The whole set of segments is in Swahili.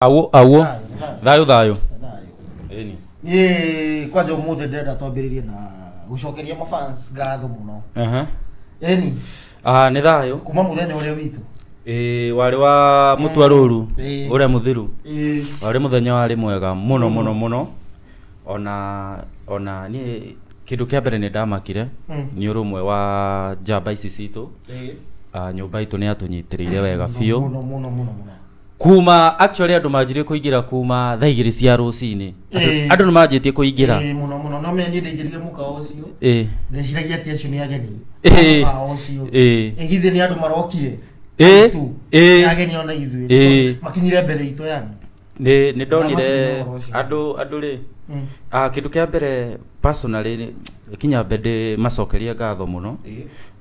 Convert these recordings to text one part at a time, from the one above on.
Awo thayo eni ni kwaje umuthe ndenda twambiririe na gucokeria mafans ngatho muno eni ni thayo kuma muthenya uria witu wari wa mutwaruru uria muthiru wari muthenya wari mwega muno ona ni kindu kia mbere ni ndamakire ni urumwe wa jamba ici citu nyumba itu ni atunyitiriire wega biu muno kuma actually andu manjire kuingira kuma thaa 2 cia rucini andu ni manjitie kuingira muno no menye ndingirire muka ucio ndeciragia ati acio ni ageni ucio githi ni andu marokire ageni ona ithuĩ makinyire mbere itu yani ni ndonire andu ri kindu kia mbere personally kinya mbere macokeria ngatho muno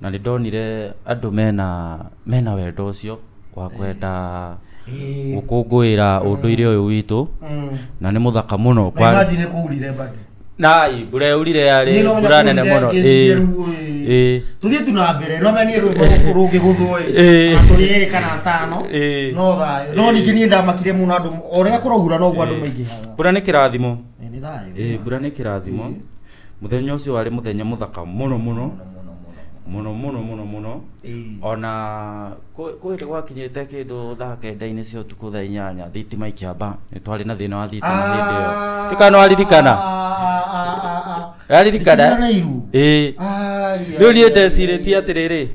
na ni ndonire andu mena wendo ucio wa kwenda gukungwira unduire uyu witu na ni muthaka muno kwa imagine kuurire bado nai bure urire yari bura nene muno tuthie tuna mbere no meni rwimbo rugi guthwo aturi kana tano no thayo no ningi ndamakire muno andu oria kurogura no gwa andu maingihaga bura ni kirathimo ni thayo bura ni kirathimo muthenya ucio wari muthenya muthaka muno ona kwete gwakinyite kindu thaa kenda-ini cia utuku thaa 8 thitima ikiamba ni twari na thina wa thitima hindi iyo tikana waririkana riu nie ndeciritie atiriri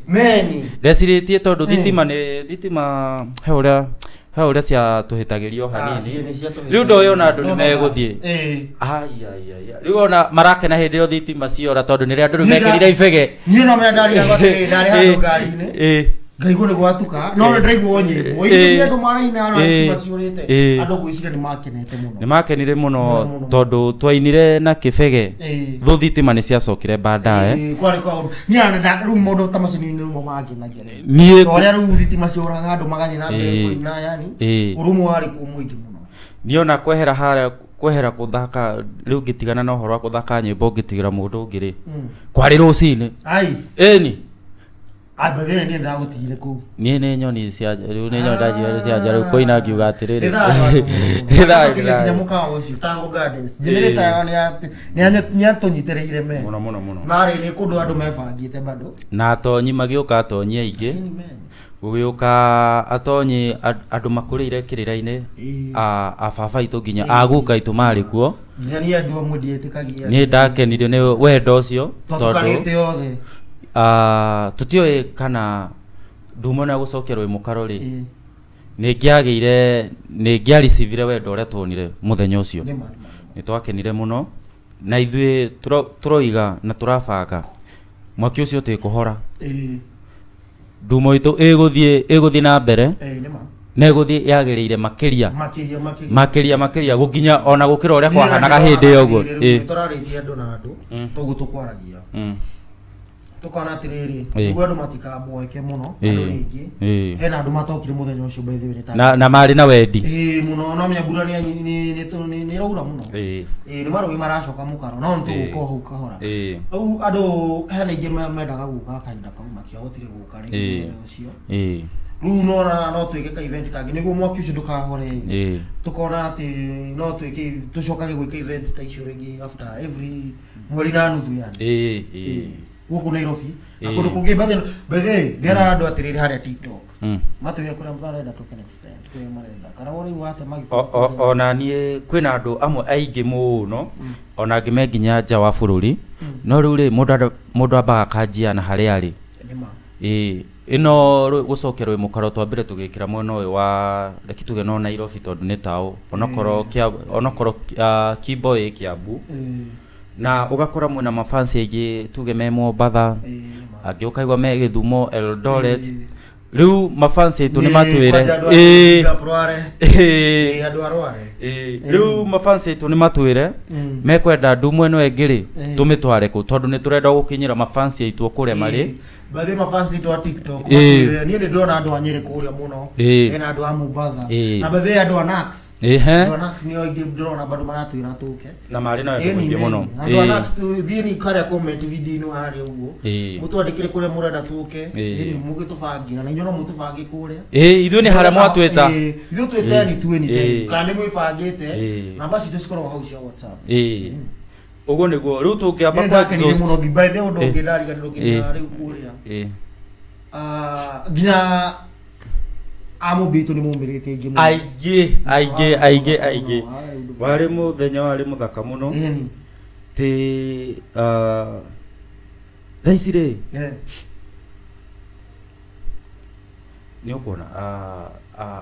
ndeciritie tondu thitima he uria cia tuhitagirio hanini riu ndoyona andu ni meguthie riu ona marakena hindi yo thitima ciora tondu ni ri andu mekirire ibege nie no mendaria gotiri ndari andu ngari-ini ngaigu ni gwatuka no ndaigwo nyimbo ini andu maraina no thitima ciurite andu gwicira ni makenete muno ni makenire muno tondu twainire na kibege thu thitima ni ciacokire baadaye kwari kwa ni ana riu mundu tamacini ni mo makenagia ni oria riu thitima ciuraga andu magathi na mbere kuina yani urumu wari ku muingi muno niona kwehera kuthaka riu gitigana na uhoro wa kuthaka nyimbo ngitigira mundu ngiri kwari rucini eni abagere ni ndagutigire ku nie ni nyoni cia riu ni nyoni ndajira cia jaru koina ngiuga atiriri ni muka ucio Tango Gardens generator yao ni atunyitereire me muno mari ni kundu andu mebangite bado na atonyi magiuka atonyi aingi gugiuka atonyi andu makurire kirira-ini baba itu nginya aguka itu mari kuo ni andu amwe ndietikagia ni ndakenirio ni wendo ucio tukanite othe tutioe kana ndumona gucokerwo mukarori ni ngiaricivire wendo uria tuonire muthenya ucio ni twakenire muno na ithuĩ turoiga na turabanga mwaki ucio tikuhora ndumo itu iguthie na mbere na iguthie yagiriire makiria gukinya ona gukira uria kwahanaga hindi yo guo turariithia andu na andu tugutukwaragia tukana atiriri niguo andu matikaboeke muno andu ringi hena andu matokire muthenya ucio by the way na mari na wendi muno no myambura ni raura muno ni marogi maracoka mukaro no ntuguko hau kahora riu andu hena ingi mendaga guka kahinda kau matiahotire guka ringi ucio riu no twike ka event kangi niguo mwaki ucio ndukahore tukona ati no twike tucokage gwika event ta icio ringi after every mweri na nuthu yani guku Nairobi akundu kungi bethe ndera andu atiriri haria TikTok matuya kuria marenda tuke next time kuria marenda kana wori wate magi ona nie kwina andu amwe aingi muno ona ngime nginya nja wa bururi no riu ri mundu ambaga kanjia na haria ari ino gucokerwo mukaro twambire tugikira mwena uyu wa reki tuge no Nairobi tondu ni tao onokoro Kiboi Kiambu na ugakora mwena mafansi aingi tuge me Mombatha angi ukaigwa me Githumo Eldoret riu mafansi itu ni matwire riu mafansi itu ni matwire mekwenda ndu mweno engiri tumitware ku tondu ni turenda gukinyira mafansi itu kuria mari Baadhi mafansi to TikTok ni ndona andu anyere kuria muno ena andu a Mumbatha na baadhi andu a Nax andu a Nax ni oige ndona bado maratwira tuke na mari na ndio muno andu a Nax tu thieni kare comment video ino hari uguo mutwandikire kuria murenda tuke ni mugitubangira na inyo no mutubangi kuria ithu ni haria mwatwita ithu twita ni tueni kana ni mwibangite namba citu cikorwo hau cia WhatsApp ugo niguo riu tungiamba kwa exhaust muno gibaithe undu ngindariganirwo nginya riu kuria ginya amubitu ni mumirite ingi aige wari muthenya wari muthaka muno ti thaicire ni ukona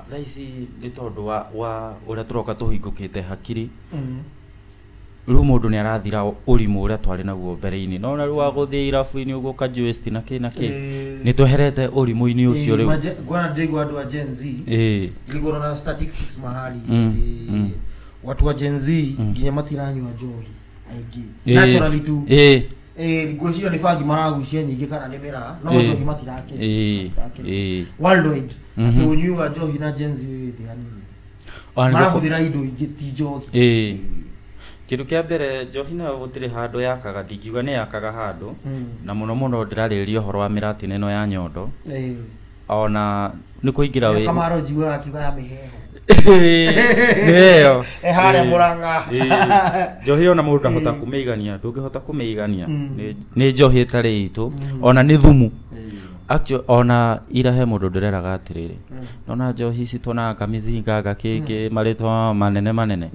thaici ni tondu wa uria turoka tuhingukite hakiri riu mundu ni arathira urimu uria twari naguo mbere-ini no na riu wa guthia irabu-ini uguo ka joist na ki ni tweherete urimu-ini ucio riu gwana ndego andu a Gen Z iligoro na statistics mahali watu wa Gen Z ginya matiranywa njohi aigi naturally tu ngwiciria ni bangi maragucia nyingi kana ni mira no njohi matirake worldwide ati unyua njohi na Gen Z thi hanini marahuthira indo ingi ti njohi kindu kia mbere njohi nayo gutire handu yakaga ndingiuga ni yakaga handu na muno muno ndirariria uhoro wa mirati neno ya nyondo ona ni kuingira we kamaro jiwa akiuga ya miheho hare muranga njohi ona mundu ndahota kumeigania ndungihota kumeigania ni njohi itari itu ona ni thumu actually ona irahe mundu ndireraga atiriri nona njohi ici tona kamizinga gakiki maritwa manene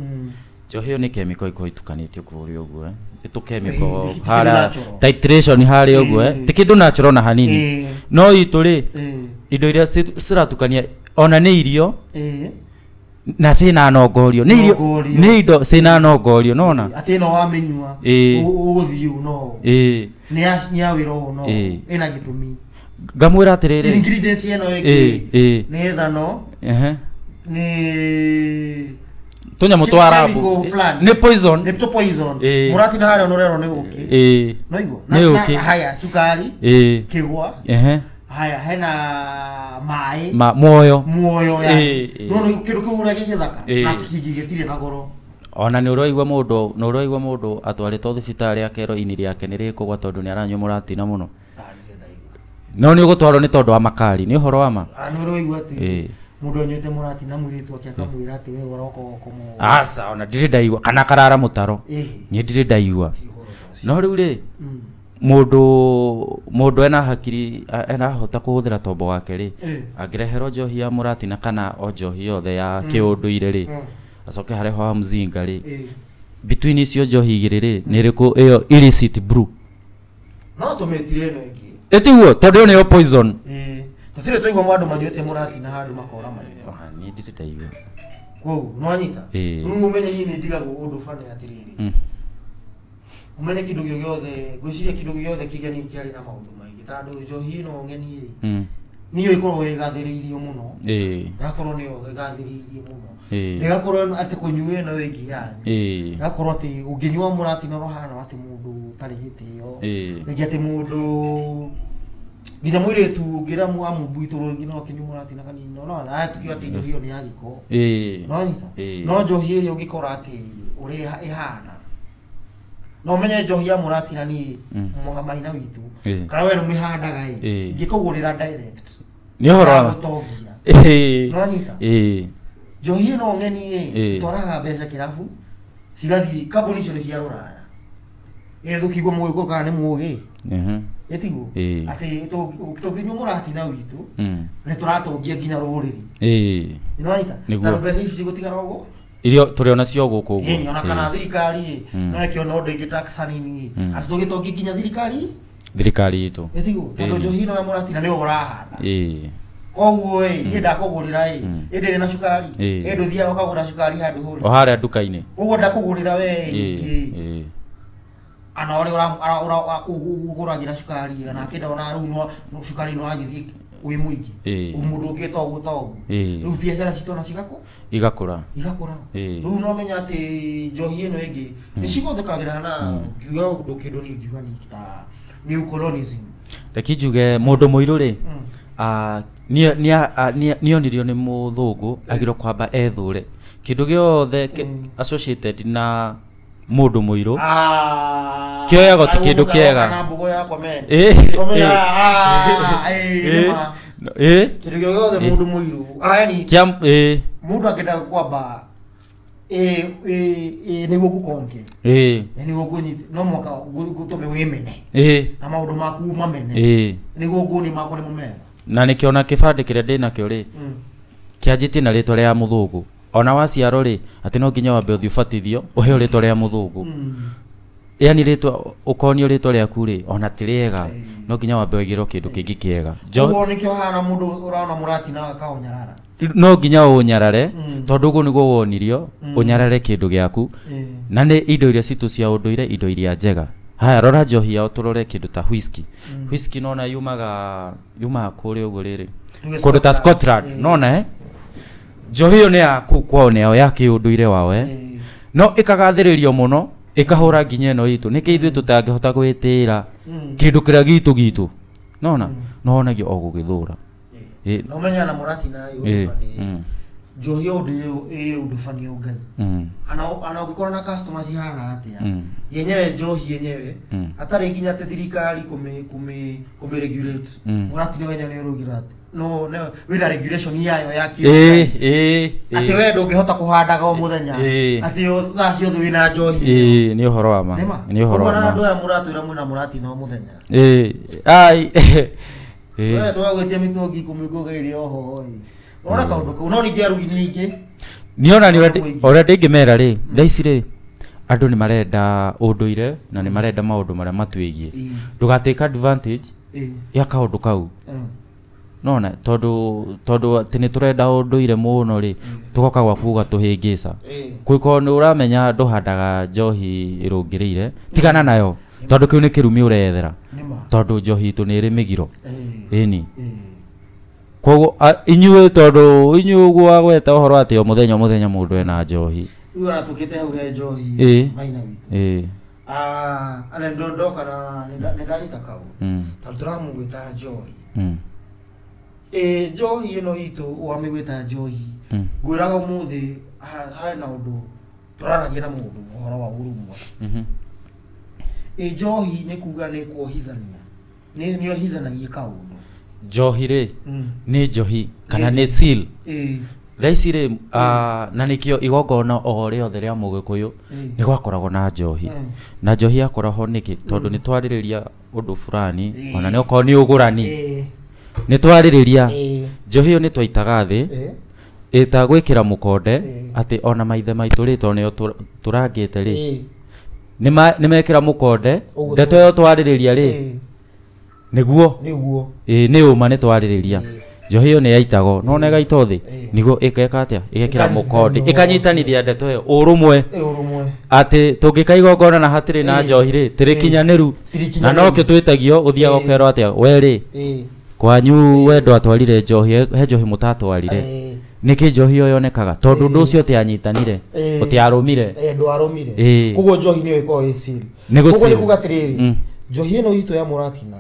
njohi ni chemical ikoitukanitio kuria uguo itu chemical hara titration hari uguo ti kindu natural na hanini no itu ri indo iria ciratukania ona ni irio na cina nongorio ni irio ni indo cina nongorio nona ati no wamenyua uguthiu no ni awiro no ina gitumi ngamwira atiriri ingredients eno iki ni ethano ni tunya mutwarabu ni poison murati na haria norero ni uki no igwo na haya sukari kigwa haya hena mai moyo ya no kiru kiura githaka na kigigitire na goro ona ni uroigwa mundu atwarite thibitari akero ini riake ni rikugwa tondu ni aranywa murati na muno no ni ugutwarwo ni tondu wa makari ni uhoro wa ma ni uroigwa ati mundu anyete murati na mwiritu akiakamwira ati we uroko komo asa ona ndiri ndaigwa kana karara mutaro ni ndiri ndaigwa no riu ri mundu ena hakiri ena hota kuhuthira tombo wake ri angirehero njohi ya murati na kana o njohi yothe ya kiunduire ri acoke hareho wa mzinga ri between icio njohi igiri ri ni riku iyo illicit brew no tumetire no ingi etiguo tondu ni yo poison tutire toigwa mwandu manyuete murati na handu makora mayo ni ndire ndaigwa ko nwanyita umenye nyine ndigago undu fane atiriri umenye kindu giothe gwiciria kindu giothe kigeni kiari na maundu maingi tondu njohi no ngeni niyo ikorwo igathiriirio muno gakorwo niyo igathiriirio muno igakorwo ati kunyua no wingi yani gakorwo ati unginyua murati no rohana ati mundu tari gitio ngi ati mundu gina mwire tu ngira mu amubwitoro gino kinyua murati na kanini no na ati ati njohi yo ni yagiko no nyita no njohi iri ugikora ati uri ihana no menye njohi ya murati na ni muhamaina witu kana we no mihandaga ngikugurira direct ni horo no nyita njohi no ngeni twaраga mbeca kirabu cigathi kambuni cio ni cia ruraya ni thukigwo mwiko kana ni mugi etigo ati tuginywa murati na witu ni turatongia nginya ruriri no nyita na mbeca ici cigutigara uguo irio turiona cio guku uguo ni ona kana thirikari no ekio no ndingi tax hanini ati tugitongia nginya thirikari itu etigo tondu njohi no ya murati na ni urahana koguo ni ndakugurira indi na cukari indi thia ukagura cukari handu huri o haria nduka-ini koguo ndakugurira we ana ore ora kuguragira cukari na kida ona ru no cukari no agithi wi muingi umundu ugita ugu togu riu biacara citona igakura riu no menya ati njohi ino ingi ni cigothekagira na ngiuga undu kindu ni ngiuga ni ta new colonism rekijuge mundu muiru ri nionirio ni muthungu agiro kwamba ethure kindu giothe associated na mundu muiru kioyago ti kindu kiega na mbugo yakwa me kindu giothe mundu muiru yani mundu akenda kwamba niguo gukonge niguo gunyite no mwaka gutume wimene na maundu maku mamene niguo nguni makwa ni mumega na nikiona kibande kire ndina kio ri kianjitie na ritwa ria muthungu ona waciaro ri ati no nginya wambe uthibatithio uheo ritwa ria muthungu yani ritwa ukonio ritwa riaku ri ona tiriega no nginya wambe wigiro kindu kingi kiega jo nikio hana mundu uraona murati na akaonyarara no nginya unyarare tondu guo niguo wonirio unyarare kindu giaku na ni indo iria citu cia unduire indo iria njega haya rora njohi yao turore kindu ta whisky nona yuma kuri uguo riri kundu ta Scotland nona njohi yo ni ya kwao neo ya kiunduire wao no ikagathiririo muno ikahura nginya no itu niki ithu tutangihota gwitira kindu kiria gitu nona nonagio ogugithura no menya na murati na yudufani njohi yo ndire udufani ugani ana ukikora na customers hana atia yenyewe njohi yenyewe atari nginya te thirikari kume regulate murati ni wenyewe ni rugira no wina regulation yayo yakio ati we ndungihota kuhandaga o muthenya ati thaa ciothe wina njohi ni uhoro wa ma ni uhoro wa ma ndo ya murati ura mwina murati no muthenya ai we twagwetie mitungi kumigugeire oho ora kaundu kau no ni ngeru ni ingi niona ni already ingimera ri thaici ri andu ni marenda unduire na ni marenda maundu maria matwigie ndugatake advantage ya kaundu kau nona tondu tini turenda unduire muno ri tugoka gwaku gatuhingica kwiko ni uramenya nduhandaga njohi irungirire tigana nayo tondu kiu ni kirumi urethera tondu njohi tu ni ri migiro ini kogo inyuwe tondu inyu gwa gweta uhoro ati o muthenya mundu ena njohi ura tukite hau he njohi maina wi ana ndondoka na nindanyita kau tondu turamugwita njohi njohi ino itu wamigwita njohi ngwiraga umuthi hana undu turaragira mundu uhoro wa urumwe njohi ni kuga ni kuohithania ni ohithanagia kaundu njohi ri ni njohi kana ni seal thaici ri na nikio igongona o riothe ria mugikuyu ni gwakoragwo na njohi na njohi yakoragwo niki tondu ni twaririria undu fulani ona ni uko ni ugurani ni twaririria njohi yo ni twaitaga thi eta gwikira mukonde ati ona maithe maitu ritwa ni turangite ri ni mekira mukonde ndeto yo twaririria ri niguo ni uma ni twaririria njohi yo ni yaitago no nega itothi niguo ikeka atia igekira mukonde ikanyitanithia ndeto yo urumwe ati tungikaigongona na hatiri na njohi ri tirikinyaniru na no ke twitagio uthiaga ukero atia we ri kwanyu wendo atwarire njohi he njohi mutatwarire niki njohi yo yonekaga tondu ndu ucio ti anyitanire utiarumire ndwarumire kugo njohi ni iko icil kugo ni kugatiriri njohi ino ito ya muratina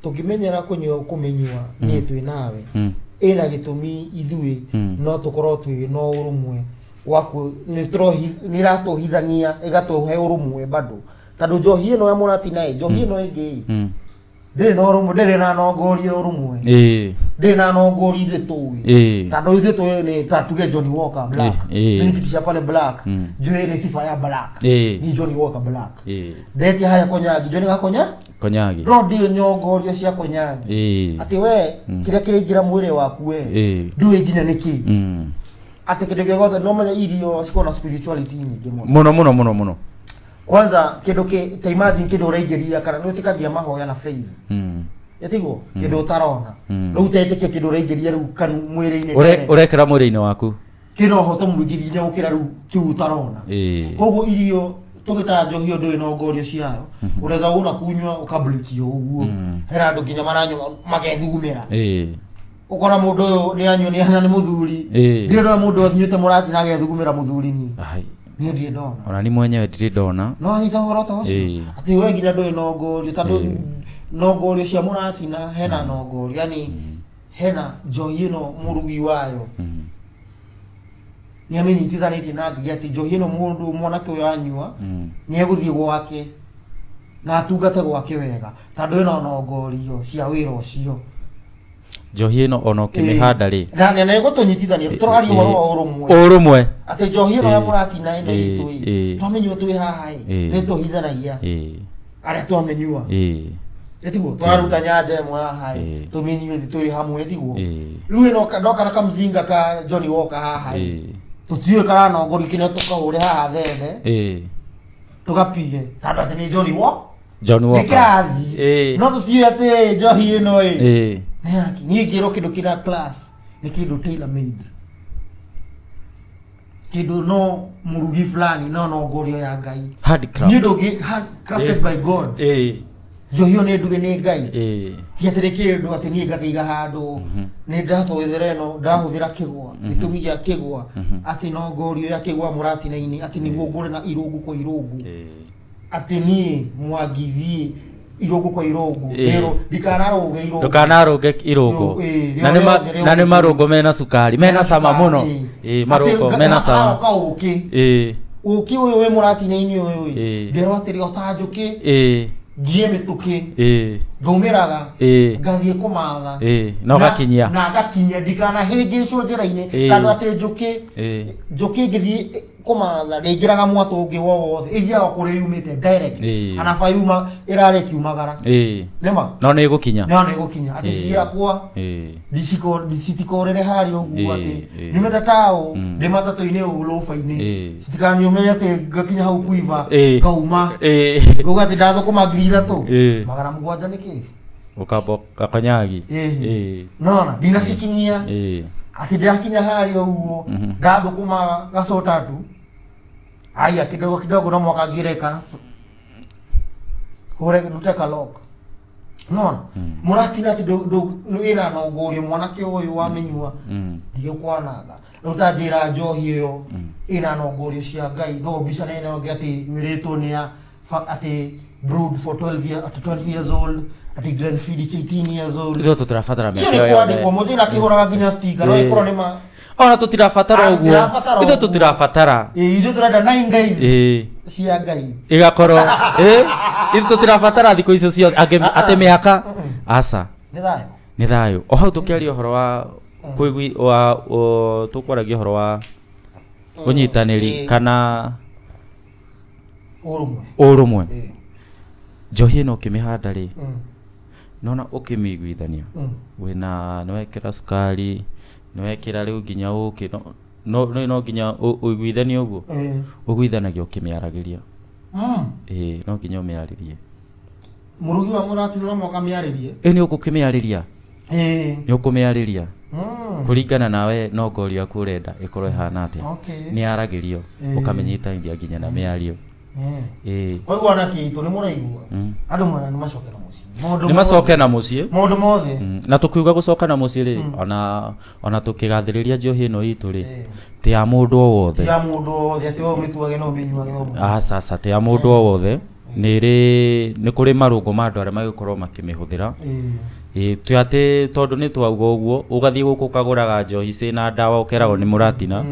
tukimenyera kumenywa ni twi nawe ina gitumi ithui no tukorwo twi no urumwe waku ni ratuhithania igatuhe urumwe bado tondu njohi ino ya muratina njohi ino ingi ndiri no rumwe ndiri na no ngori urumwe ndiri na no ngori ithuwi tondu ithuwi ni tatuge Johnny Walker Black ni kitisha pale Black njui ni sifa ya Black ni Johnny Walker Black ndeti haya konyangi Johnny konyangi no ndi nyongorio cia konyangi ati we kiria kiringira mwire waku we ndui nginya niki ati kidege gothe no menya irio cikona spirituality nyingi muno kwanza kindu ta imagine kindu uraigeria kana no tikagia mahoya na faith yatigo kindu utarona riu tetekia kindu uraigeria riu kan mwiri-ini urekera mwiri-ini waku kino hoto mwingi nginya ukira riu kiu utarona koguo irio tugita njohi ndu ino ngorio ciayo ureza una kunywa ukablikio uguo hera andu nginya maranywa magethugumira ukora mundu uyu ni anyu ni ana ni muthuri ndirona mundu athinyite murati na agethugumira muthuri ni ni ndi ndona ona ni mwenyewe ndiri ndona no nyita horo ta ucio ati we nginya ndu ino ngorio tondu nogori cia Muratina hena nogori yani hena njohi ino murugi wayo ni amenyitithanĩtie na ngigi ati njohi ino mundu mwanake uyu anyua ni eguthie gwake na atungate gwake wega tondu ino nogorio cia wira ucio njohi ino ono kimihanda ri na nä gå tå nyitithania tårari å rå mwe atä njohi ä no ya må ratina ä no itå twamenyua twä haha nä tå hithanagia arä a twamenyua tiguo twaruta nyanja ä mwe haha tå menyue tå rä hamwe tiguo rä u ä no ndoka na kamzinga ka Johnny Walker haha tå tiå karanongori kä ne tå kahå re haha thende tå gapige tandå atä nä Johnny Walker nä kärathi no tå tiå atä njohi ä no ni kiro kido kira class ni kido tailor made kido no murugi fulani no gorio ya ngai handcraft ni do crafted by God jo hiyo ne nduge ni ngai tiatere kido ati ni ngakiga handu ni ndathoithire no ndahuthira kigwa gitumi gia kigwa ati no gorio ya kigwa Muratina-ini ati ni ngore na irungu kwa irungu ati ni mwagithi irogo kwa irogo pero dikanaroge irogo dikanaroge irogo na ne marogo mena sukari mena sama muno marogo mena sama ka uki uyu we Muratina-ini uyu ngero atiri otajuki ngie mituki ngaumiraga ngathie kumatha no gakinyia na gakinyia dikana hingicwo njira-ini tondu ati njuki ngithie kumatha ndingiraga mwato ungi wothe ithiaga kuria yumite direct anafa yuma irare kiumagara nema no ni gukinya ati ciakwa disitikorere hari uguo ati nyumete tao ndi matatu-ini ulofa-ini citikanyume ati ngakinya hau kuiva kauma nguga ati ndathũkũma 3,000 magana 7 niki ukabo kakanyagi nona ndinacikinyia ati ndakinya hari uguo ndathũkũma gacota tu aya kidogo no mwaka ngireka hore ruteka lock nona Muratina ati no ina no gorio mwanake uyu wamenyua dige kwanaga rutajira njohi iyo ina no gorio cia ngai no bica nene onge ati wiritwo ni ati brood for 12 years old ati Glenfiddich 18 years old ito tutirafatara me yo ni kwa moja kihora ginya sticker no ikoro ni ma ona tutirafatara uguo ito tutirafatara izo turada 9 days cia ngai igakoro ito tutirafatara thiko icio cio ate miaka asa ni thayo o hau tukiaria horo wa kuigui wa tukwaragia horo wa unyitaniri kana urumwe njohi ino kimihanda ri nona ukimiguithania wina nwekera sukari nwekera riu nginya uki no nginya uiguithania uguo uguithanagio ukimiaragiria no nginya umiaririe murugi wa Muratina no moka miaririe ni ukukimiariria ni ukumiariria kuringana nawe no ngorio aku urenda ikorwo ihana atia ni aragirio ukamenyita india nginya na miario oigwa na kitu ni muraigua andu mwana ni macoke na mucii ni macoke na mucii mundu mothe na tukiuga gucoka na mucii ri ona tukigathiriria njohi ino itu ri ti ya mundu o wothe ati o mituage no minyuage o sasa ti ya mundu o wothe ni kuri marungu ma andu aria magikorwo makimihuthira tu ati tondu ni twauga uguo ugathie guku kaguraga njohi cina ndawa ukeragwo ni Muratina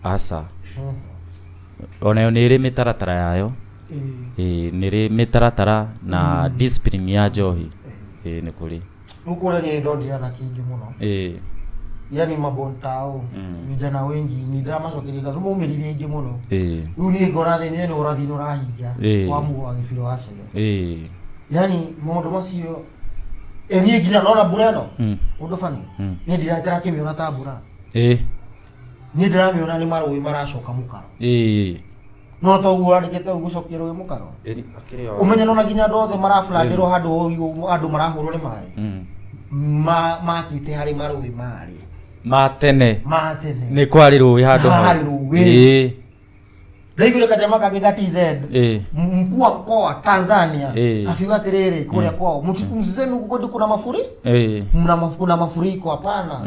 asa onayo ni ri mitaratara yayo ni ri mitaratara na discipline ya njohi ni kuri ukore ni ndondira na kingi muno yani mabontao vijana wengi ni drama sokerika rumo mirire ingi muno uni ngora thene no urathi no rahiga wa mugo agifiro acege yani mundu macio ni nginya nona bureno undu fani ni ndiratera kimiona ta bura ni ndĩramĩona nĩ marũĩ maracoka mũkaro no to guo arĩkĩte gũcokia rũĩ mũkaro ũmenye nona nginya andũ othe maraflandĩrwo handũ andũ marahũrwo nĩ maĩ makĩte harĩ marũĩ marĩ matene nĩ kwarĩ rũĩ handũ ndaiguire kajama kangĩ ga TZ mkuu wa mkoa Tanzania akiuga atĩrĩrĩ kũrĩa kwao msizeni huko kuna mafuriko hapana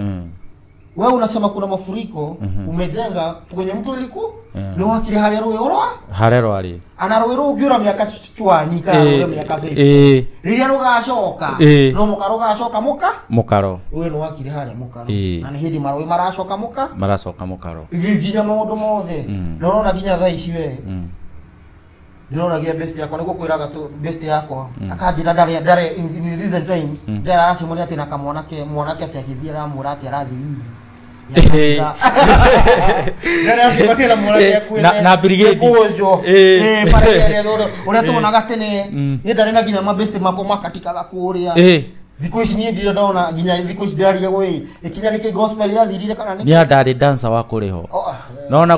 wewe unasema kuna mafuriko, umejenga kwenye mtu iliku, ni wakili harero ali. Anarowero ugiura miaka chwani kana miaka 50. Riria rugacoka. No mukaro gacoka mukaro. Wewe ni wakili harĩa mukaro. Na ni hindi maroi maracoka mukaro. Nginya maundu mothe. Norona nginya thaa ici we. Ndĩrona gĩa best yakwa nĩguo kwĩraga tu best yakwa akanjĩra ndarĩ in recent times ndaracimũria atĩ na kamwanake mwanake atĩ akĩthiĩ aramũra atĩ arathiĩ yuzi na brigade ũrĩa tuonaga tene nĩ ndarĩ na nginya mabest makwa makatikaga kũrĩa thikũ ici niĩ ndirĩ ndona nginya thikũ ici ndĩrariga gwĩ ikinya nĩkĩ gospel yathirire kana nĩ ndarĩ dancer wa kũrĩho nona